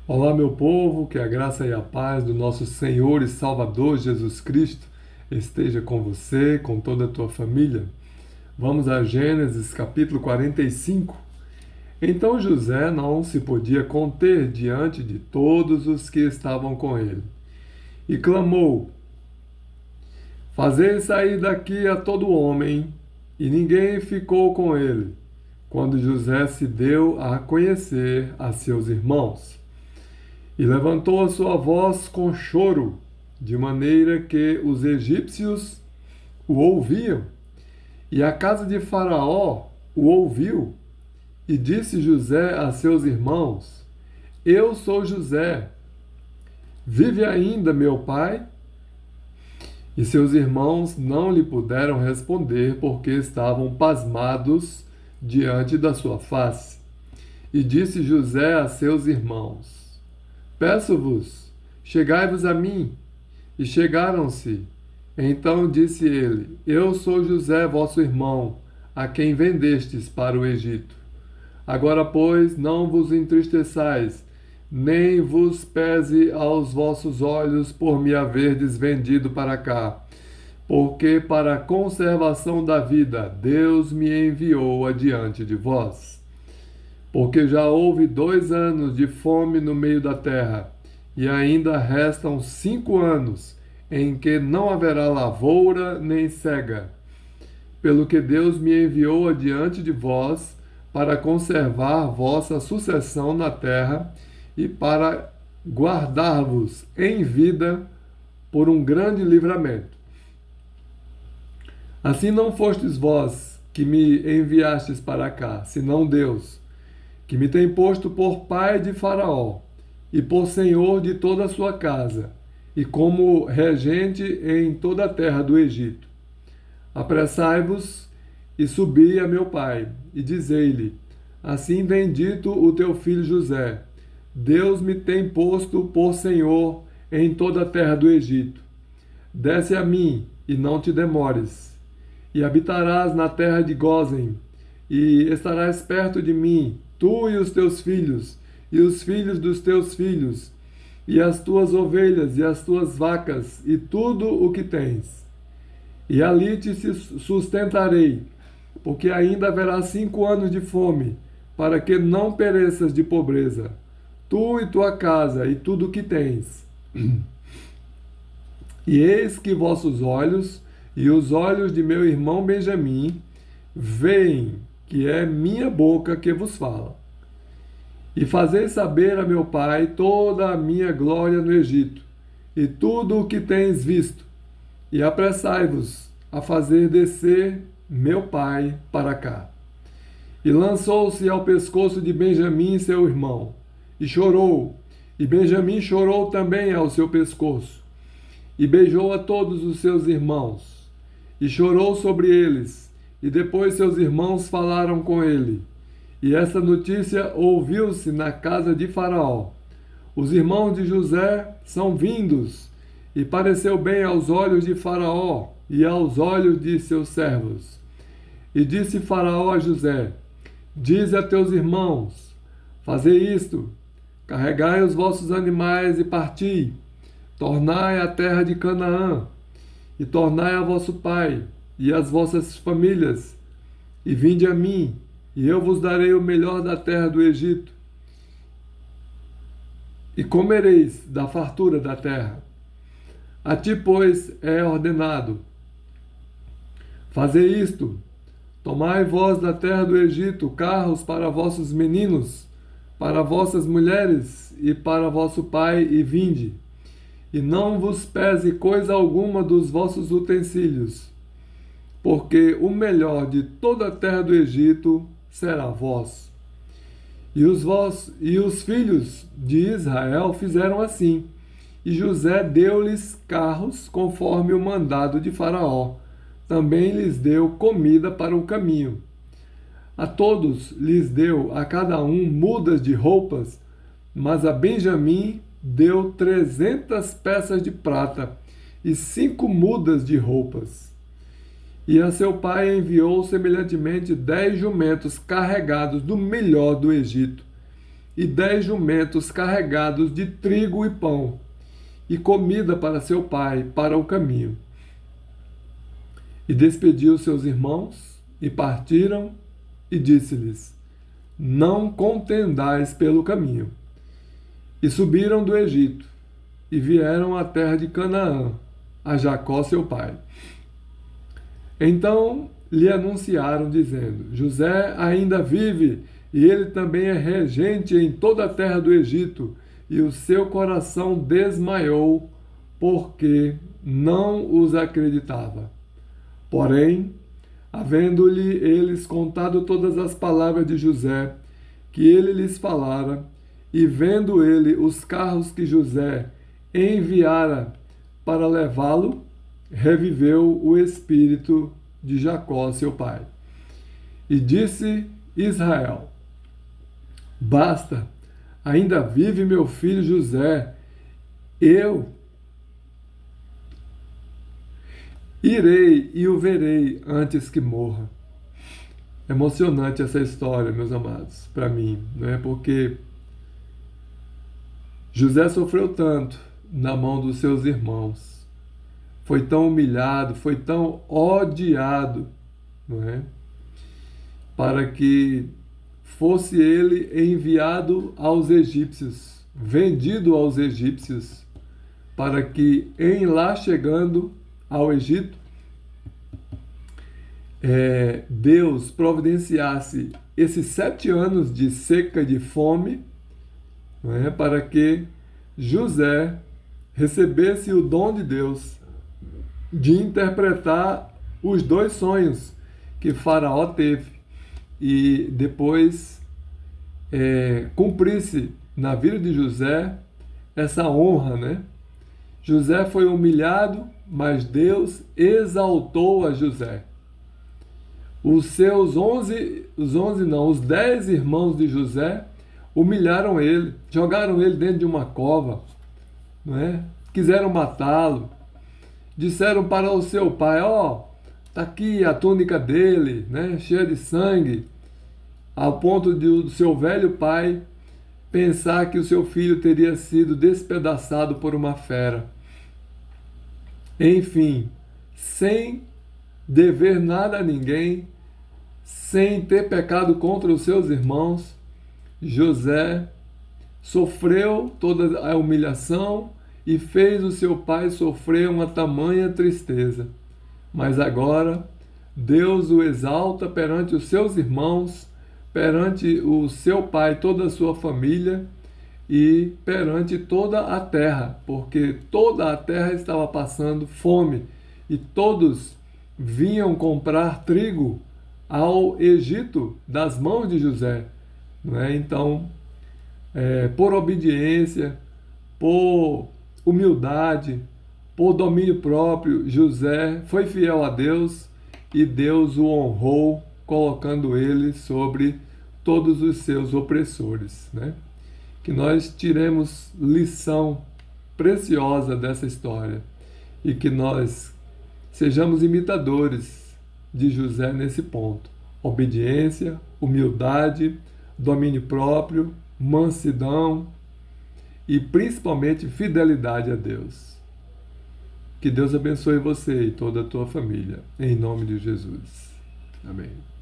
Olá, meu povo, que a graça e a paz do nosso Senhor e Salvador Jesus Cristo esteja com você, com toda a tua família. Vamos a Gênesis capítulo 45. Então José não se podia conter diante de todos os que estavam com ele, e clamou: Fazei sair daqui a todo homem, e ninguém ficou com ele, quando José se deu a conhecer a seus irmãos. E levantou a sua voz com choro, de maneira que os egípcios o ouviam. E a casa de Faraó o ouviu. E disse José a seus irmãos: Eu sou José. Vive ainda meu pai? E seus irmãos não lhe puderam responder, porque estavam pasmados diante da sua face. E disse José a seus irmãos: Peço-vos, chegai-vos a mim. E chegaram-se. Então disse ele: Eu sou José, vosso irmão, a quem vendestes para o Egito. Agora, pois, não vos entristeçais, nem vos pese aos vossos olhos por me haverdes vendido para cá, porque para a conservação da vida Deus me enviou adiante de vós. Porque já houve 2 anos de fome no meio da terra, e ainda restam 5 anos, em que não haverá lavoura nem cega. Pelo que Deus me enviou adiante de vós, para conservar vossa sucessão na terra, e para guardar-vos em vida por um grande livramento. Assim não fostes vós que me enviastes para cá, senão Deus, que me tem posto por pai de Faraó, e por senhor de toda a sua casa, e como regente em toda a terra do Egito. Apressai-vos e subi a meu pai, e dizei-lhe: Assim tem dito o teu filho José: Deus me tem posto por senhor em toda a terra do Egito. Desce a mim, e não te demores, e habitarás na terra de Gósen, e estarás perto de mim, tu e os teus filhos, e os filhos dos teus filhos, e as tuas ovelhas, e as tuas vacas, e tudo o que tens. E ali te sustentarei, porque ainda haverá 5 anos de fome, para que não pereças de pobreza, tu e tua casa, e tudo o que tens. E eis que vossos olhos e os olhos de meu irmão Benjamim veem que é minha boca que vos fala. E fazei saber a meu pai toda a minha glória no Egito, e tudo o que tens visto, e apressai-vos a fazer descer meu pai para cá. E lançou-se ao pescoço de Benjamim, seu irmão, e chorou, e Benjamim chorou também ao seu pescoço, e beijou a todos os seus irmãos, e chorou sobre eles, e depois seus irmãos falaram com ele. E essa notícia ouviu-se na casa de Faraó: Os irmãos de José são vindos, e pareceu bem aos olhos de Faraó e aos olhos de seus servos. E disse Faraó a José: Dize a teus irmãos: Fazei isto, carregai os vossos animais e parti, tornai à terra de Canaã, e tornai a vosso pai e às vossas famílias, e vinde a mim, e eu vos darei o melhor da terra do Egito, e comereis da fartura da terra. A ti, pois, é ordenado: fazei isto, tomai vós da terra do Egito carros para vossos meninos, para vossas mulheres e para vosso pai, e vinde. E não vos pese coisa alguma dos vossos utensílios, porque o melhor de toda a terra do Egito será vós. E os filhos de Israel fizeram assim, e José deu-lhes carros conforme o mandado de Faraó. Também lhes deu comida para o caminho. A todos lhes deu a cada um mudas de roupas, mas a Benjamim deu 300 peças de prata e 5 mudas de roupas. E a seu pai enviou semelhantemente 10 jumentos carregados do melhor do Egito. e 10 jumentos carregados de trigo e pão, e comida para seu pai para o caminho. E despediu seus irmãos, e partiram, e disse-lhes: Não contendais pelo caminho. E subiram do Egito, e vieram à terra de Canaã, a Jacó seu pai. Então lhe anunciaram, dizendo: José ainda vive, e ele também é regente em toda a terra do Egito. E o seu coração desmaiou, porque não os acreditava. Porém, havendo-lhe eles contado todas as palavras de José, que ele lhes falara, e vendo ele os carros que José enviara para levá-lo, reviveu o espírito de Jacó, seu pai. E disse Israel: Basta, ainda vive meu filho José, eu irei e o verei antes que morra. Emocionante essa história, meus amados, para mim, né? Porque José sofreu tanto na mão dos seus irmãos, foi tão humilhado, foi tão odiado, não é? Para que fosse ele enviado aos egípcios, vendido aos egípcios, para que em lá chegando ao Egito, Deus providenciasse esses 7 anos de seca, de fome, não é? Para que José recebesse o dom de Deus de interpretar os 2 sonhos que Faraó teve e depois cumprisse na vida de José essa honra, né? José foi humilhado, mas Deus exaltou a José. Os 10 irmãos de José humilharam ele, jogaram ele dentro de uma cova, não é? Quiseram matá-lo, disseram para o seu pai: tá aqui a túnica dele, né? Cheia de sangue, ao ponto de o seu velho pai pensar que o seu filho teria sido despedaçado por uma fera. Enfim, sem dever nada a ninguém, sem ter pecado contra os seus irmãos, José sofreu toda a humilhação e fez o seu pai sofrer uma tamanha tristeza. Mas agora Deus o exalta perante os seus irmãos, perante o seu pai, toda a sua família e perante toda a terra, porque toda a terra estava passando fome e todos vinham comprar trigo ao Egito das mãos de José, não é? Então, por obediência, por humildade, por domínio próprio, José foi fiel a Deus e Deus o honrou, colocando ele sobre todos os seus opressores, né? Que nós tiremos lição preciosa dessa história e que nós sejamos imitadores de José nesse ponto. Obediência, humildade, domínio próprio, mansidão e principalmente fidelidade a Deus. Que Deus abençoe você e toda a tua família, em nome de Jesus. Amém.